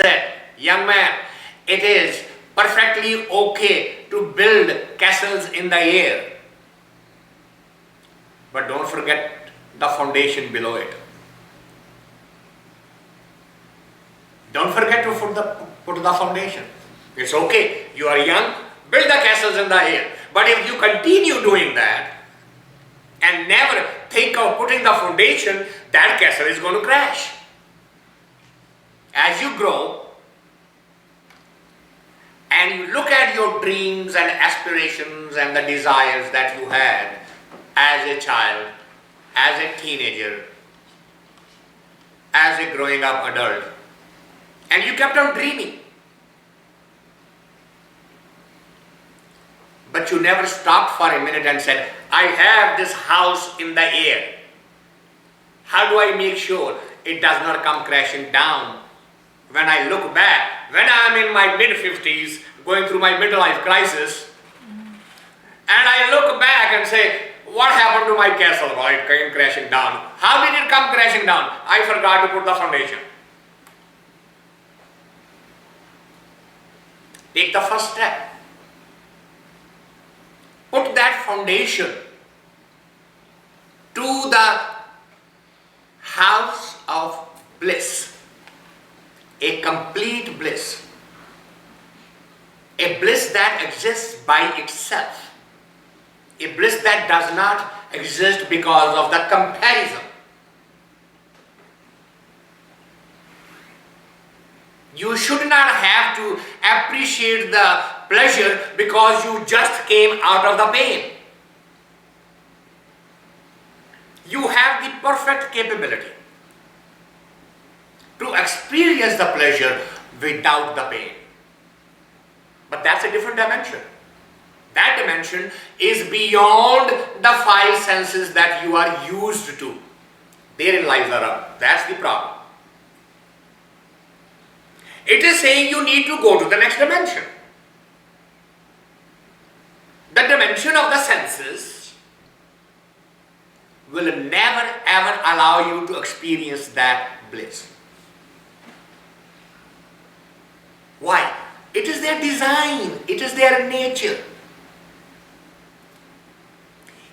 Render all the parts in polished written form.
said, young man, it is perfectly okay to build castles in the air, but don't forget the foundation below it. Don't forget to put the foundation. It's okay, you are young, build the castles in the air. But if you continue doing that and never think of putting the foundation, that castle is going to crash. As you grow and you look at your dreams and aspirations and the desires that you had as a child, as a teenager, as a growing up adult, and you kept on dreaming, but you never stopped for a minute and said, I have this house in the air. How do I make sure it does not come crashing down? When I look back, when I am in my mid-50s, going through my midlife crisis, and I look back and say, what happened to my castle? Oh, it came crashing down. How did it come crashing down? I forgot to put the foundation. Take the first step. Put that foundation to the house of bliss, a complete bliss, a bliss that exists by itself, a bliss that does not exist because of the comparison. You should not have to appreciate the pleasure because you just came out of the pain. You have the perfect capability to experience the pleasure without the pain. But that's a different dimension. That dimension is beyond the five senses that you are used to. Therein lies the rub. That's the problem. It is saying you need to go to the next dimension. The dimension of the senses will never ever allow you to experience that bliss. Why? It is their design. It is their nature.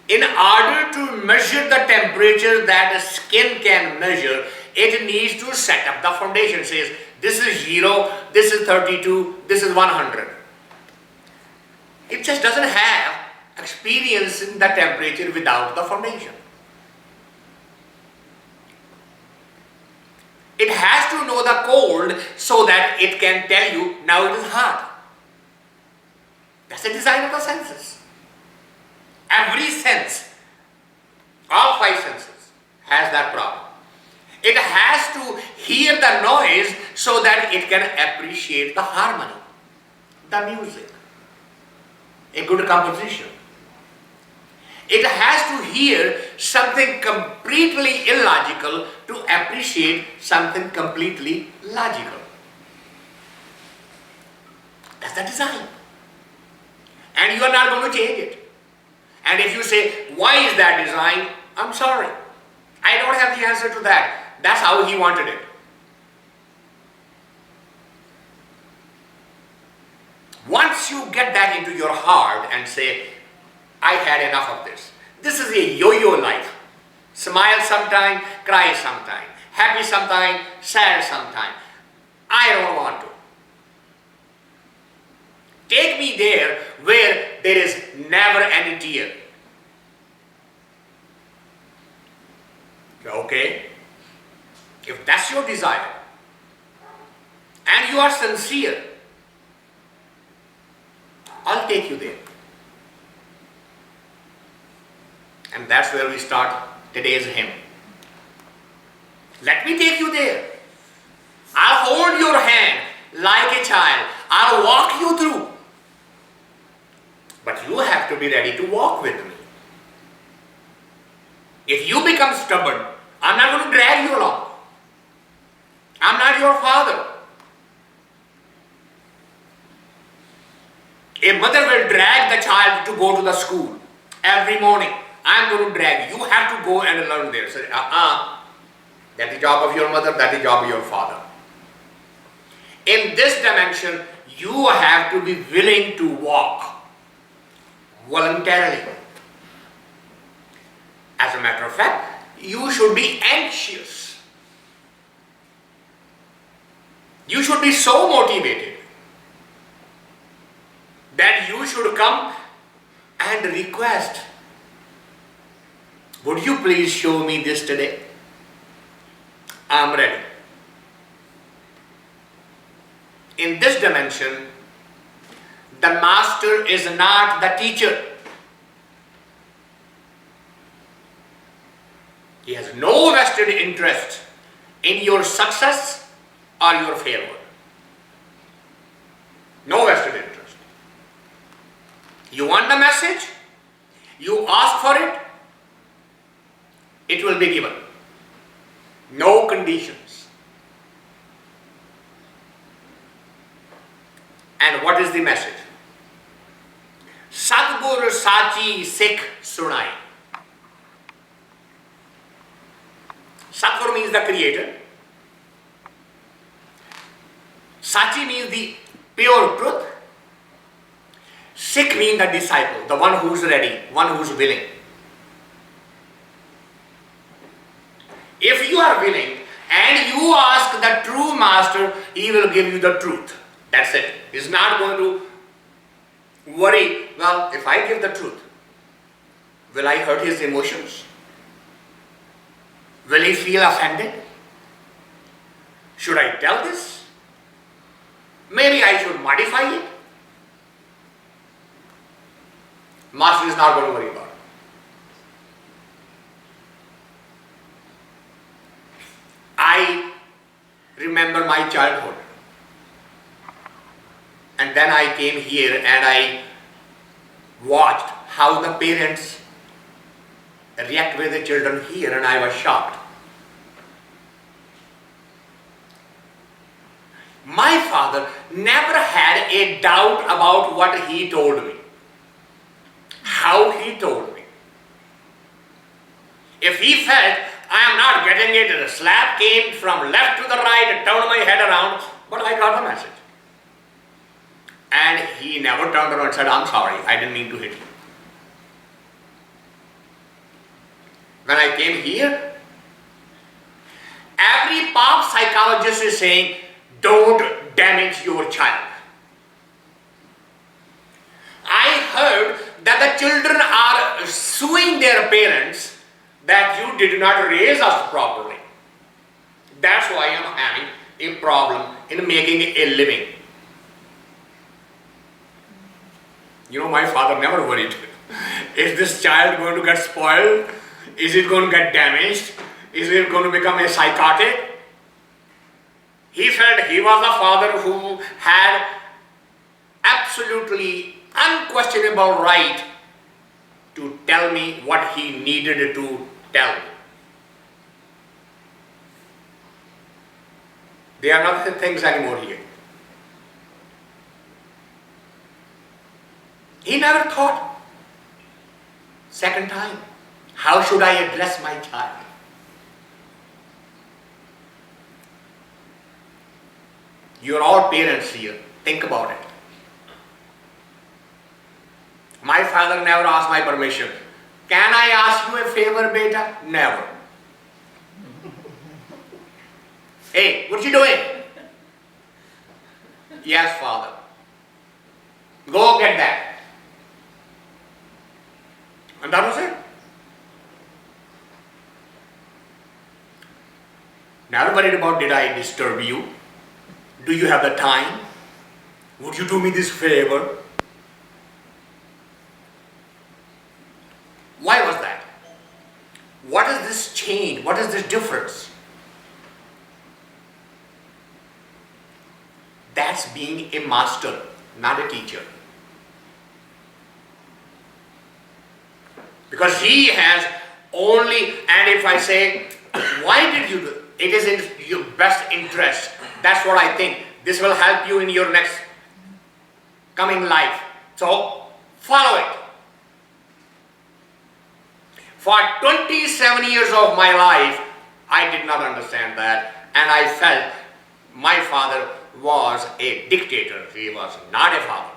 In order to measure the temperature that a skin can measure, it needs to set up the foundation. It says, this is 0, this is 32, this is 100. It just doesn't have experience in the temperature without the foundation. It has to know the cold so that it can tell you now it is hot. That's the design of the senses. Every sense, all five senses, has that problem. It has to hear the noise so that it can appreciate the harmony, the music, a good composition. It has to hear something completely illogical to appreciate something completely logical. That's the design. And you are not going to change it. And if you say, why is that design? I'm sorry. I don't have the answer to that. That's how he wanted it. Once you get that into your heart and say, I had enough of this. This is a yo-yo life. Smile sometime, cry sometime. Happy sometime, sad sometime. I don't want to. Take me there where there is never any tear. Okay? If that's your desire, and you are sincere, I'll take you there. And that's where we start today's hymn. Let me take you there. I'll hold your hand like a child. I'll walk you through. But you have to be ready to walk with me. If you become stubborn, I'm not going to drag you along. I'm not your father. A mother will drag the child to go to the school every morning. I'm going to drag you. You have to go and learn there. Say, that's the job of your mother, that's the job of your father. In this dimension, you have to be willing to walk voluntarily. As a matter of fact, you should be anxious. You should be so motivated that you should come and request, would you please show me this today? I'm ready. In this dimension, the master is not the teacher. He has no vested interest in your success or your failure. No vested interest. You want the message, you ask for it, it will be given. No conditions. And what is the message? Satgur, saachee, sikh, sunaa-ee. Satgur means the creator. Saachee means the pure truth. Sikh means the disciple, the one who is ready, one who is willing. If you are willing and you ask the true master, he will give you the truth. That's it. He's not going to worry, well, if I give the truth, will I hurt his emotions? Will he feel offended? Should I tell this? Maybe I should modify it. Master is not going to worry about it. I remember my childhood. And then I came here and I watched how the parents react with the children here, and I was shocked. My father never had a doubt about what he told me, how he told me. If he felt I am not getting it, the slap came from left to the right, turned my head around, but I got the message. And he never turned around and said, I'm sorry, I didn't mean to hit you. When I came here, every pop psychologist is saying, don't damage your child. I heard that the children are suing their parents that you did not raise us properly. That's why I am having a problem in making a living. You know, my father never worried. Is this child going to get spoiled? Is it going to get damaged? Is it going to become a psychotic? He felt he was the father who had absolutely unquestionable right to tell me what he needed to tell me. They are not the things anymore here. He never thought, second time, how should I address my child? You're all parents here. Think about it. My father never asked my permission. Can I ask you a favor, beta? Never. Hey, what you doing? Yes, father. Go get that. And that was it. Never worried about, did I disturb you? Do you have the time? Would you do me this favor? Why was that? What is this change? What is this difference? That's being a master, not a teacher. Because he has only, and if I say, why did you do it? It is in your best interest. That's what I think. This will help you in your next coming life. So, follow it. For 27 years of my life, I did not understand that. And I felt my father was a dictator. He was not a father.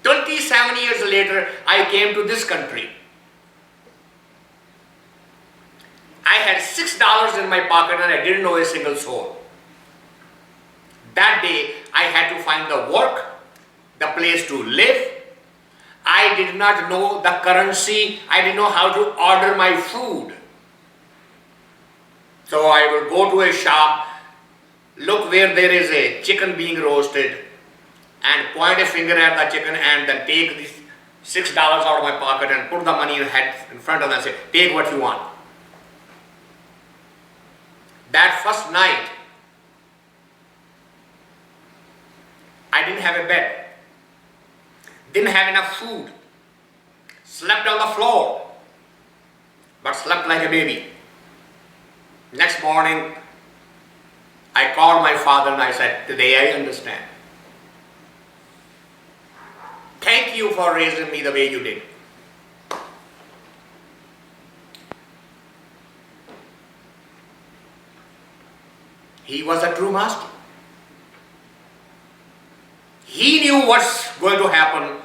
27 years later, I came to this country. I had $6 in my pocket and I didn't know a single soul. That day, I had to find the work, the place to live. I did not know the currency. I didn't know how to order my food. So I would go to a shop, look where there is a chicken being roasted, and point a finger at the chicken and then take these $6 out of my pocket and put the money in front of them and say, take what you want. That first night, I didn't have a bed, didn't have enough food, slept on the floor, but slept like a baby. Next morning, I called my father and I said, today I understand. Thank you for raising me the way you did. He was a true master. He knew what's going to happen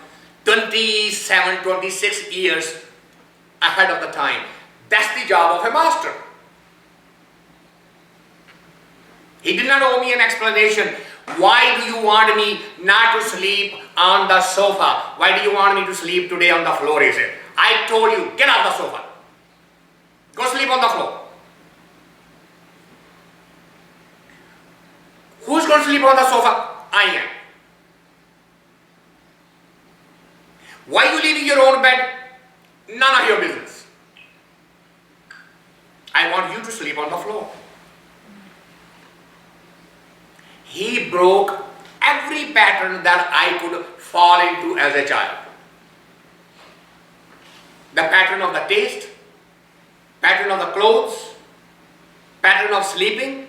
27, 26 years ahead of the time. That's the job of a master. He did not owe me an explanation. Why do you want me not to sleep on the sofa? Why do you want me to sleep today on the floor? He said. I told you, get off the sofa. Go sleep on the floor. Who's going to sleep on the sofa? I am. Why are you leaving your own bed? None of your business. I want you to sleep on the floor. He broke every pattern that I could fall into as a child. The pattern of the taste, pattern of the clothes, pattern of sleeping.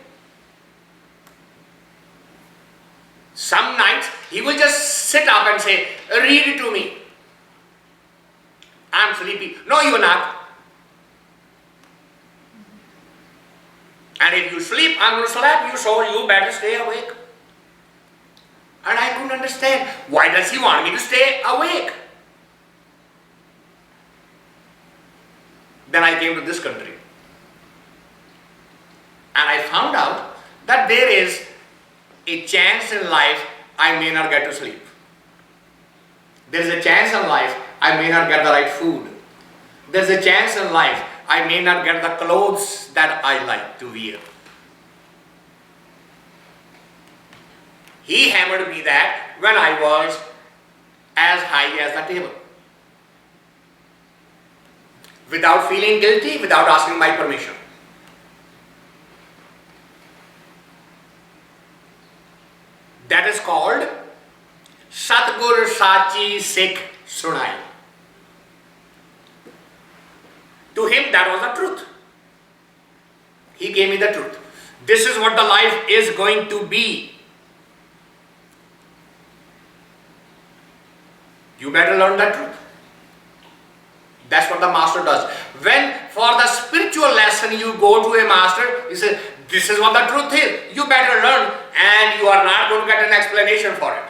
Some nights he will just sit up and say, read it to me. I'm sleepy. No, you're not. And if you sleep, I'm going to slap you, so you better stay awake. And I couldn't understand. Why does he want me to stay awake? Then I came to this country. And I found out that there is a chance in life I may not get to sleep. There is a chance in life I may not get the right food. There is a chance in life I may not get the clothes that I like to wear. He hammered me that when I was as high as the table. Without feeling guilty, without asking my permission. That is called satgur, saachee, sikh, sunaa-ee. To him, that was the truth. He gave me the truth. This is what the life is going to be. You better learn the truth. That's what the master does. When for the spiritual lesson you go to a master, he says, this is what the truth is. You better learn, and you are not going to get an explanation for it.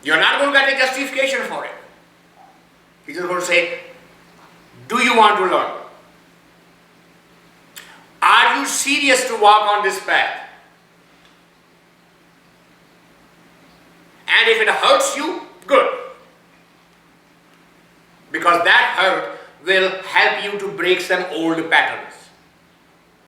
You are not going to get a justification for it. He's just going to say, do you want to learn? Are you serious to walk on this path? And if it hurts you, good. Because that hurt will help you to break some old patterns.